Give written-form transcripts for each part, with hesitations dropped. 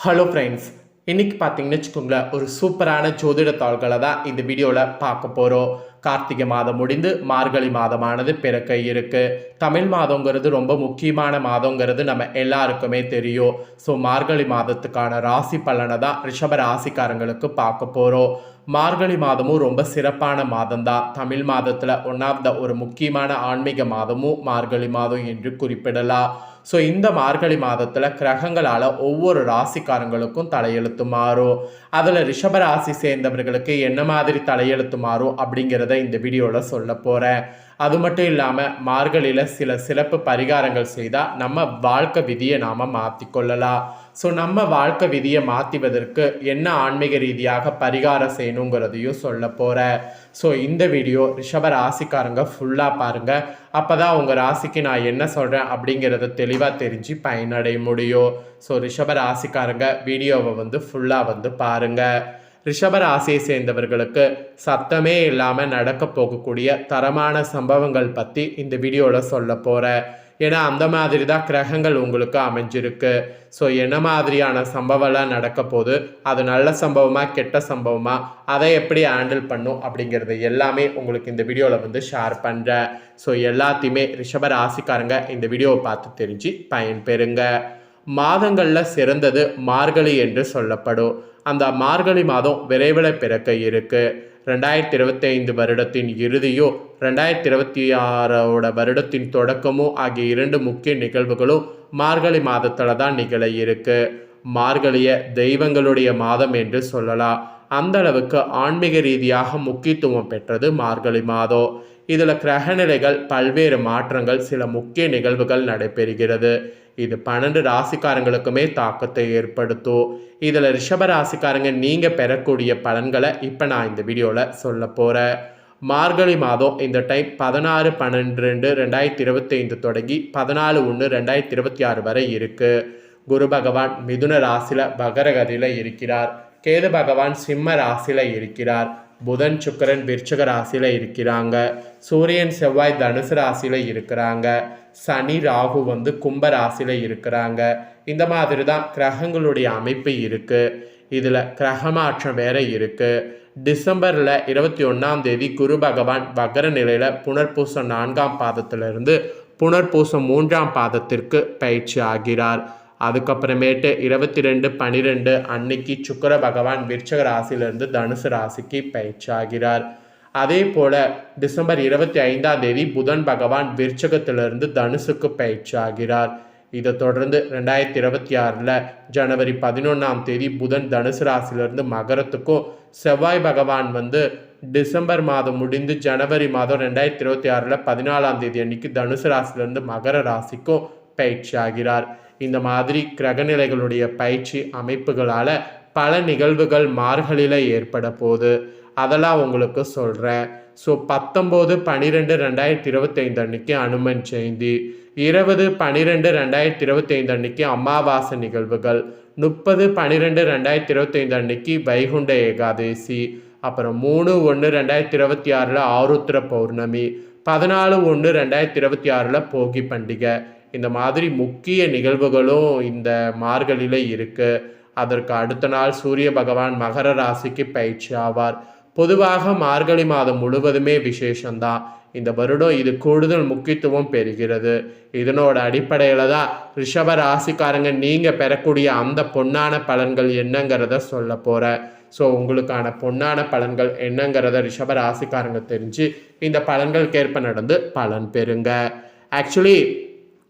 Hello friends, இன்னைக்கு பார்த்தீங்கன்னு வச்சுக்கோங்களேன், ஒரு சூப்பரான ஜோதிட தாள்களை தான் இந்த வீடியோவில் பார்க்க போகிறோம். கார்த்திகை மாதம் முடிந்து மார்கழி மாதமானது பிறக்க இருக்கு. தமிழ் மாதங்கிறது ரொம்ப முக்கியமான மாதங்கிறது நம்ம எல்லாருக்குமே தெரியும். ஸோ மார்கழி மாதத்துக்கான ராசி பலனை தான் ரிஷப ராசிக்காரங்களுக்கு பார்க்க போகிறோம். மார்கழி மாதமும் ரொம்ப சிறப்பான மாதம் தான். தமிழ் மாதத்தில் ஒன் ஆஃப் த ஒரு முக்கியமான ஆன்மீக மாதமும் மார்கழி மாதம் என்று குறிப்பிடலாம். ஸோ இந்த மார்கழி மாதத்தில் கிரகங்களால் ஒவ்வொரு ராசிக்காரங்களுக்கும் தலையெழுத்து மாறும். அதில் ரிஷப ராசி சேர்ந்தவர்களுக்கு என்ன மாதிரி தலையெழுத்து மாறும் அப்படிங்கிறத இந்த வீடியோவில் சொல்ல போகிறேன். அது மட்டும் இல்லாமல் மார்கழியில் சில சிறப்பு பரிகாரங்கள் செய்தால் நம்ம வாழ்க்கை விதியை நாம் மாற்றிக்கொள்ளலாம். ஸோ நம்ம வாழ்க்கை விதியை மாற்றுவதற்கு என்ன ஆன்மீக ரீதியாக பரிகாரம் செய்யணுங்கிறதையும் சொல்ல போகிறேன். ஸோ இந்த வீடியோ ரிஷப ராசிக்காரங்க ஃபுல்லாக பாருங்கள். அப்போ தான் உங்கள் ராசிக்கு நான் என்ன சொல்கிறேன் அப்படிங்கிறத தெளிவாக தெரிஞ்சு பயனடைய முடியும். ஸோ ரிஷப ராசிக்காரங்க வீடியோவை ஃபுல்லாக பாருங்கள். ரிஷப ராசியை சேர்ந்தவர்களுக்கு சத்தமே இல்லாமல் நடக்க போகக்கூடிய தரமான சம்பவங்கள் பற்றி இந்த வீடியோவில் சொல்ல போகிறேன். ஏன்னா அந்த மாதிரி தான் கிரகங்கள் உங்களுக்கு அமைஞ்சிருக்கு. ஸோ என்ன மாதிரியான சம்பவம்லாம் நடக்க போது, அது நல்ல சம்பவமாக கெட்ட சம்பவமாக, அதை எப்படி ஹேண்டில் பண்ணும் அப்படிங்கிறது எல்லாமே உங்களுக்கு இந்த வீடியோவில் ஷேர் பண்ணுறேன். ஸோ எல்லாத்தையுமே ரிஷப ராசிக்காரங்க இந்த வீடியோவை பார்த்து தெரிஞ்சு பயன்பெறுங்க. மாதங்களில் சிறந்தது மார்கழி என்று சொல்லப்படும். அந்த மார்கழி மாதம் விரைவில் பிறக்க இருக்கு. 2025 வருடத்தின் இறுதியும் 2026 வருடத்தின் தொடக்கமும் ஆகிய இரண்டு முக்கிய நிகழ்வுகளும் மார்கழி மாதத்தில் தான் நிகழ இருக்கு. மார்கழிய தெய்வங்களுடைய மாதம் என்று சொல்லலாம். அந்த அளவுக்கு ஆன்மீக ரீதியாக முக்கியத்துவம் பெற்றது மார்கழி மாதம். இதில் கிரகநிலைகள் பல்வேறு மாற்றங்கள், சில முக்கிய நிகழ்வுகள் நடைபெறுகிறது. இது 12 ராசிக்காரங்களுக்குமே தாக்கத்தை ஏற்படுத்தும். இதில் ரிஷப ராசிக்காரங்க நீங்கள் பெறக்கூடிய பலன்களை இப்போ நான் இந்த வீடியோவில் சொல்ல போகிறேன். மார்கழி மாதம் இந்த டைம் 16/12/2025 தொடங்கி 14/1/2026 வரை இருக்குது. குரு பகவான் மிதுன ராசியில் வகரகதியில் இருக்கிறார். கேது பகவான் சிம்ம ராசியில் இருக்கிறார். புதன் சுக்கிரன் விருச்சிக ராசியில் இருக்கிறாங்க. சூரியன் செவ்வாய் தனுசு ராசியில் இருக்கிறாங்க. சனி ராகு கும்ப ராசியில் இருக்கிறாங்க. இந்த மாதிரி தான் கிரகங்களுடைய அமைப்பு இருக்குது. இதில் கிரகமாற்றம் வேற இருக்குது. டிசம்பரில் 21ஆம் தேதி குரு பகவான் வகர நிலையில் புனர்பூசம் 4ஆம் பாதத்திலிருந்து புனர்பூசம் 3ஆம் பாதத்திற்கு பயிற்சி ஆகிறார். அதுக்கப்புறமேட்டு 22/12 அன்னைக்கு சுக்கிர பகவான் விருச்சிக ராசியிலிருந்து தனுசு ராசிக்கு பயிற்சி ஆகிறார். அதே போல் டிசம்பர் 25ஆம் தேதி புதன் பகவான் விருச்சகத்திலிருந்து தனுசுக்கு பயிற்சி ஆகிறார். இதை தொடர்ந்து 2026 ஜனவரி 11ஆம் தேதி புதன் தனுசு ராசியிலிருந்து மகரத்துக்கும், செவ்வாய் பகவான் டிசம்பர் மாதம் முடிந்து ஜனவரி மாதம் 2026 14ஆம் தேதி அன்னைக்கு தனுசு ராசியிலிருந்து மகர ராசிக்கும் பயிற்சி ஆகிறார். இந்த மாதிரி கிரகநிலைகளுடைய பயிற்சி அமைப்புகளால் பல நிகழ்வுகள் மார்கழியில் ஏற்பட போகுது. அதெல்லாம் உங்களுக்கு சொல்கிறேன். ஸோ 19/12/2025 அன்னைக்கு அனுமன் ஜெயந்தி, 20/12/2025 அன்னைக்கு அமாவாசை நிகழ்வுகள், 30/12/2025 அன்னைக்கு வைகுண்ட ஏகாதேசி, அப்புறம் 3/1/2026 ஆருத்ர பௌர்ணமி, 14/1/2026 போகி பண்டிகை. இந்த மாதிரி முக்கிய நிகழ்வுகளும் இந்த மார்கழியில் இருக்குது. அதற்கு அடுத்த நாள் சூரிய பகவான் மகர ராசிக்கு பயிற்சி ஆவார். பொதுவாக மார்கழி மாதம் முழுவதுமே விசேஷந்தான். இந்த வருடம் இது கூடுதல் முக்கியத்துவம் பெறுகிறது. இதனோட அடிப்படையில் தான் ரிஷப ராசிக்காரங்க நீங்கள் பெறக்கூடிய அந்த பொன்னான பலன்கள் என்னங்கிறத சொல்ல போகிறேன். ஸோ உங்களுக்கான பொன்னான பலன்கள் என்னங்கிறத ரிஷப ராசிக்காரங்க தெரிஞ்சு இந்த பலன்களுக்கேற்ப நடந்து பலன் பெறுங்க. ஆக்சுவலி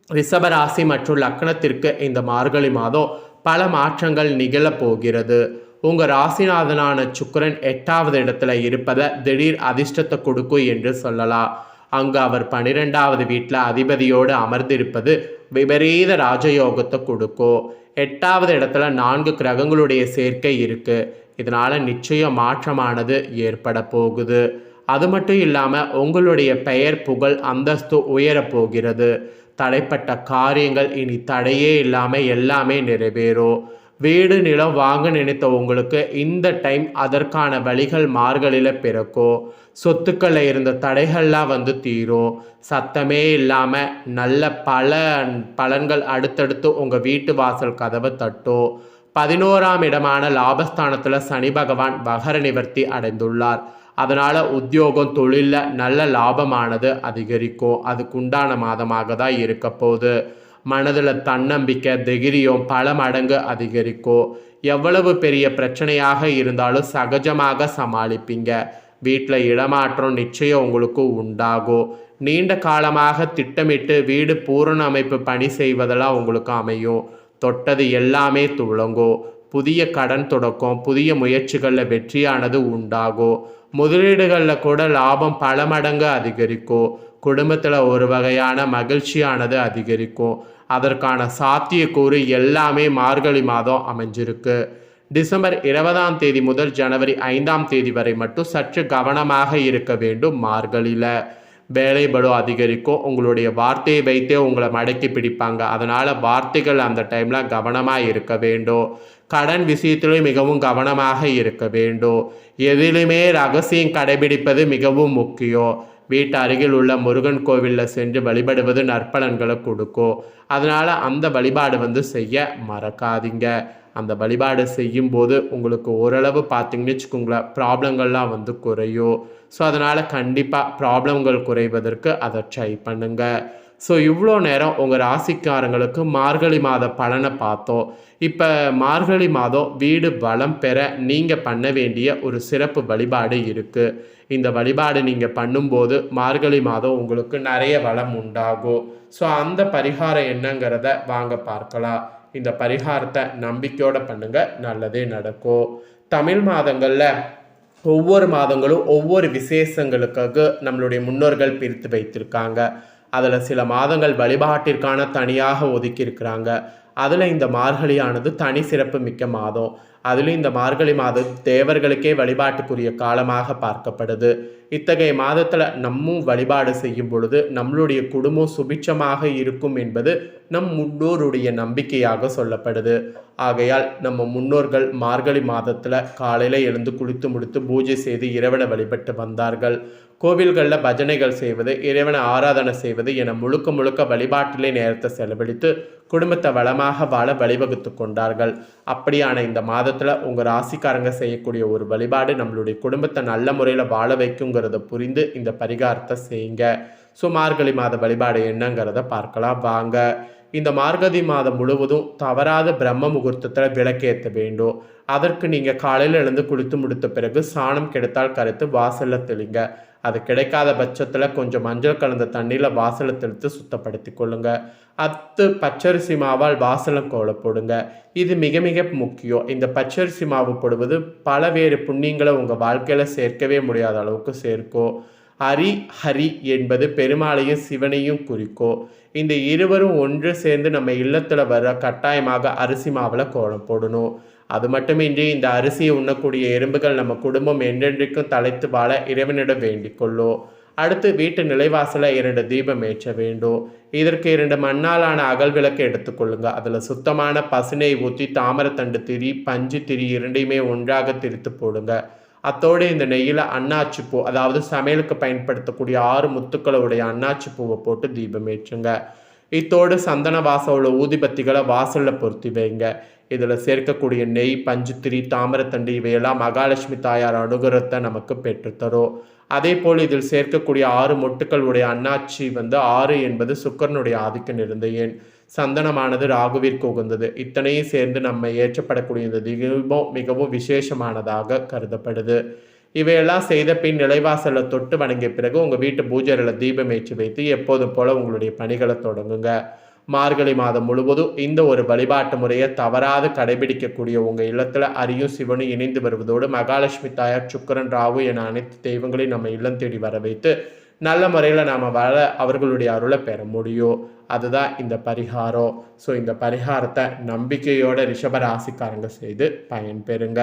ரிஷப ராசி மற்றும் லக்னத்திற்கு இந்த மார்கழி மாதம் பல மாற்றங்கள் நிகழப்போகிறது. உங்கள் ராசிநாதனான சுக்கிரன் 8வது இடத்துல இருப்பதை திடீர் அதிர்ஷ்டத்தை கொடுக்கும் என்று சொல்லலாம். அங்கு அவர் 12வது வீட்டில் அதிபதியோடு அமர்ந்திருப்பது விபரீத ராஜயோகத்தை கொடுக்கும். 8வது இடத்துல 4 கிரகங்களுடைய சேர்க்கை இருக்குது. இதனால் நிச்சயம் மாற்றமானது ஏற்பட போகுது. அது மட்டும் இல்லாமல் உங்களுடைய பெயர் புகழ் அந்தஸ்து உயரப்போகிறது. தடைப்பட்ட காரியங்கள் இனி தடையே இல்லாமல் எல்லாமே நிறைவேறும். வீடு நிலம் வாங்க நினைத்த உங்களுக்கு இந்த டைம் அதற்கான வழிகள் மார்கழியில் பிறக்கும். சொத்துக்களில் இருந்த தடைகள்லாம் தீரும். சத்தமே இல்லாமல் நல்ல பலன்கள் அடுத்தடுத்து உங்கள் வீட்டு வாசல் கதவை தட்டும். 11ஆம் இடமான லாபஸ்தானத்தில் சனி பகவான் வகர நிவர்த்தி அடைந்துள்ளார். அதனால் உத்தியோகம் தொழிலில் நல்ல லாபமானது அதிகரிக்கும். அதுக்குண்டான மாதமாக தான் இருக்க போகுது. மனதில் தன்னம்பிக்கை தைரியம் பல மடங்கு அதிகரிக்கும். எவ்வளவு பெரிய பிரச்சனையாக இருந்தாலும் சகஜமாக சமாளிப்பீங்க. வீட்டில் இடமாற்றம் நிச்சயம் உங்களுக்கு உண்டாகும். நீண்ட காலமாக திட்டமிட்டு வீடு பூரண அமைப்பு பணி செய்வதெல்லாம் உங்களுக்கு அமையும். தொட்டது எல்லாமே துளங்கும். புதிய கடன் தொடக்கம் புதிய முயற்சிகளில் வெற்றியானது உண்டாகும். முதலீடுகளில் கூட லாபம் பல மடங்கு அதிகரிக்கும். குடும்பத்தில் ஒரு வகையான மகிழ்ச்சியானது அதிகரிக்கும். அதற்கான சாத்தியக்கூறு எல்லாமே மார்கழி மாதம் அமைஞ்சிருக்கு. டிசம்பர் 20ஆம் தேதி முதல் ஜனவரி 5ஆம் தேதி வரை மட்டும் சற்று கவனமாக இருக்க வேண்டும். மார்கழியில் வேலை பளு அதிகரிக்கும். உங்களுடைய வார்த்தையை வைத்தே உங்களை மடக்கி பிடிப்பாங்க. அதனால் வார்த்தைகள் அந்த டைமில் கவனமாக இருக்க வேண்டும். கடன் விஷயத்திலும் மிகவும் கவனமாக இருக்க வேண்டும். எதிலுமே ரகசியம் கடைபிடிப்பது மிகவும் முக்கியம். வீட்டு அருகில் உள்ள முருகன் கோவிலில் சென்று வழிபடுவது நற்பலன்களை கொடுக்கும். அதனால் அந்த வழிபாடு செய்ய மறக்காதீங்க. அந்த வழிபாடு செய்யும்போது உங்களுக்கு ஓரளவு பார்த்தீங்கன்னு வச்சுக்கோங்களேன், ப்ராப்ளங்கள்லாம் குறையும். ஸோ அதனால் கண்டிப்பாக ப்ராப்ளங்கள் குறைவதற்கு அதை ட்ரை பண்ணுங்கள். ஸோ இவ்வளோ நேரம் உங்கள் ராசிக்காரங்களுக்கு மார்கழி மாத பலனை பார்த்தோம். இப்போ மார்கழி மாதம் வீடு வளம் பெற நீங்கள் பண்ண வேண்டிய ஒரு சிறப்பு வழிபாடு இருக்குது. இந்த வழிபாடு நீங்கள் பண்ணும்போது மார்கழி மாதம் உங்களுக்கு நிறைய வளம் உண்டாகும். ஸோ அந்த பரிகாரம் என்னங்கிறத வாங்க பார்க்கலாம். இந்த பரிகாரத்தை நம்பிக்கையோடு பண்ணுங்கள், நல்லதே நடக்கும். தமிழ் மாதங்களில் ஒவ்வொரு மாதங்களும் ஒவ்வொரு விசேஷங்களுக்காக நம்மளுடைய முன்னோர்கள் பிரித்து வைத்திருக்காங்க. அதில் சில மாதங்கள் வழிபாட்டிற்கான தனியாக ஒதுக்கியிருக்கிறாங்க. அதில் இந்த மார்கழியானது தனி சிறப்பு மிக்க மாதம். அதிலும் இந்த மார்கழி மாதம் தேவர்களுக்கே வழிபாட்டுக்குரிய காலமாக பார்க்கப்படுது. இத்தகைய மாதத்தில் நம்மும் வழிபாடு செய்யும் பொழுது நம்மளுடைய குடும்பம் சுபிட்சமாக இருக்கும் என்பது நம் முன்னோருடைய நம்பிக்கையாக சொல்லப்படுது. ஆகையால் நம்ம முன்னோர்கள் மார்கழி மாதத்தில் காலையில் எழுந்து குளித்து முடித்து பூஜை செய்து இறைவனை வழிபட்டு வந்தார்கள். கோவில்களில் பஜனைகள் செய்வது இறைவனை ஆராதனை செய்வது என முழுக்க முழுக்க வழிபாட்டிலே நேரத்தை செலவழித்து குடும்பத்தை வளமாக வாழ வழிவகுத்து கொண்டார்கள். அப்படியான இந்த மாதத்தில் உங்கள் ராசிக்காரங்க செய்யக்கூடிய ஒரு வழிபாடு நம்மளுடைய குடும்பத்தை நல்ல முறையில் வாழ வைக்குங்கிறத புரிந்து இந்த பரிகாரத்தை செய்யுங்க. ஸோ மார்கழி மாத வழிபாடு என்னங்கிறத பார்க்கலாம் வாங்க. இந்த மார்கழி மாதம் முழுவதும் தவறாத பிரம்ம முகூர்த்தத்தில் விளக்கேற்ற வேண்டும். அதற்கு நீங்கள் காலையில் எழுந்து குளித்து முடித்த பிறகு சாணம் கிடைத்தால் கரைத்து வாசலில் தெளிங்க. அது கிடைக்காத பட்சத்தில் கொஞ்சம் மஞ்சள் கலந்த தண்ணியில் வாசலை தெளித்து சுத்தப்படுத்தி கொள்ளுங்க. பச்சரிசி மாவால் வாசலம் கோலம் போடுங்க. இது மிக மிக முக்கியம். இந்த பச்சரிசி மாவு போடுவது பலவேறு புண்ணியங்களை உங்கள் வாழ்க்கையில் சேர்க்கவே முடியாத அளவுக்கு சேர்க்கும். ஹரி என்பது பெருமாளையும் சிவனையும் குறிக்கும். இந்த இருவரும் ஒன்று சேர்ந்து நம்ம இல்லத்தில் வர கட்டாயமாக அரிசி மாவில் கோலம் போடணும். அது மட்டுமின்றி இந்த அரிசியை உண்ணக்கூடிய எறும்புகள் நம்ம குடும்பம் என்றென்றைக்கும் தலைத்து வாழ இறைவனிடம் வேண்டிக் கொள்ளும். அடுத்து வீட்டு நிலைவாசலை 2 தீபம் ஏற்ற வேண்டும். இதற்கு 2 மண்ணாலான அகல் விளக்கு எடுத்துக்கொள்ளுங்க. அதில் சுத்தமான பசுனை ஊற்றி தாமரத்தண்டு திரி பஞ்சு திரி இரண்டையுமே ஒன்றாக திரித்து போடுங்க. அத்தோடு இந்த நெய்யில் அன்னாச்சி பூ, அதாவது சமையலுக்கு பயன்படுத்தக்கூடிய 6 முத்துக்களுடைய அன்னாச்சி பூவை போட்டு தீபம் ஏற்றுங்க. இத்தோடு சந்தன வாசம் உள்ள ஊதிபத்திகளை வாசலில் பொருத்தி வைங்க. இதில் சேர்க்கக்கூடிய நெய் பஞ்சுத்திரி தாமரத்தண்டு இவையெல்லாம் மகாலட்சுமி தாயார் அனுகிரகத்தை நமக்கு பெற்றுத்தரும். அதே போல் இதில் சேர்க்கக்கூடிய 6 மொட்டுக்களுடைய அன்னாச்சி 6 என்பது சுக்கரனுடைய ஆதிக்க நிறைந்த எண். சந்தனமானது ராகுவிற்கு உகந்தது. இத்தனையும் சேர்ந்து நம்ம ஏற்றப்படக்கூடிய இந்த தீபம் மிகவும் விசேஷமானதாக கருதப்படுது. இவையெல்லாம் செய்த பின் நிலைவாசலில் தொட்டு வணங்கிய பிறகு உங்கள் வீட்டு பூஜையில் தீபம் ஏற்றி வைத்து எப்போதும் போல உங்களுடைய பணிகளை தொடங்குங்க. மார்கழி மாதம் முழுவதும் இந்த ஒரு வழிபாட்டு முறையை தவறாது கடைபிடிக்கக்கூடிய உங்கள் இல்லத்தில் அரியும் சிவனும் இணைந்து வருவதோடு மகாலட்சுமி தாயார் சுக்கரன் ராகு என அனைத்து தெய்வங்களையும் நம்ம இல்லம் தேடி வர வைத்து நல்ல முறையில் நாம் வாழ அவர்களுடைய அருளை பெற முடியும். அதுதான் இந்த பரிகாரம். ஸோ இந்த பரிகாரத்தை நம்பிக்கையோட ரிஷப ராசிக்காரங்க செய்து பயன்பெறுங்க.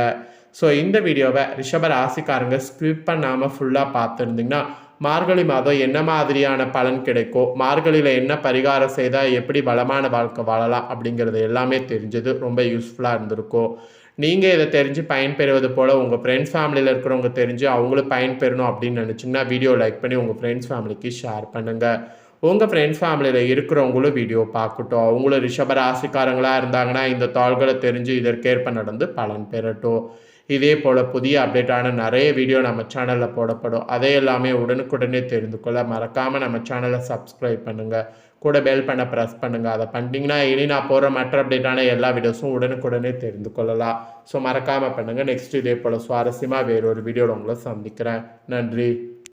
ஸோ இந்த வீடியோவை ரிஷப ராசிக்காரங்க ஸ்கிப் பண்ணாமல் ஃபுல்லாக பார்த்துருந்தீங்கன்னா மார்கழி மாதம் என்ன மாதிரியான பலன் கிடைக்கும், மார்கழியில் என்ன பரிகாரம் செய்தால் எப்படி வளமான வாழ்க்கை வாழலாம் அப்படிங்கிறது எல்லாமே தெரிஞ்சது ரொம்ப யூஸ்ஃபுல்லாக இருந்திருக்கும். நீங்கள் இதை தெரிஞ்சு பயன்பெறுவது போல் உங்கள் ஃப்ரெண்ட்ஸ் ஃபேமிலியில் இருக்கிறவங்க தெரிஞ்சு அவங்களும் பயன்பெறணும் அப்படின்னு நினச்சிங்கன்னா வீடியோ லைக் பண்ணி உங்கள் ஃப்ரெண்ட்ஸ் ஃபேமிலிக்கு ஷேர் பண்ணுங்கள். உங்கள் ஃப்ரெண்ட்ஸ் ஃபேமிலியில் இருக்கிறவங்களும் வீடியோ பார்க்கட்டும். அவங்களும் ரிஷப ராசிக்காரங்களாக இருந்தாங்கன்னா இந்த தாள்களை தெரிஞ்சு இதற்கேற்ப நடந்து பலன் பெறட்டும். இதே போல் புதிய அப்டேட்டான நிறைய வீடியோ நம்ம சேனலில் போடப்படும். அதை எல்லாமே உடனுக்குடனே தெரிந்து கொள்ள மறக்காமல் நம்ம சேனலை சப்ஸ்கிரைப் பண்ணுங்கள். கூட பெல் பண்ண ப்ரெஸ் பண்ணுங்கள். அதை பண்ணிட்டீங்கன்னா இனி நான் போகிற மற்ற அப்டேட்டான எல்லா வீடியோஸும் உடனுக்குடனே தெரிந்து கொள்ளலாம். ஸோ மறக்காமல் பண்ணுங்கள். நெக்ஸ்ட் இதே போல் சுவாரஸ்யமாக வேறொரு வீடியோவில் உங்களை சந்திக்கிறேன். நன்றி.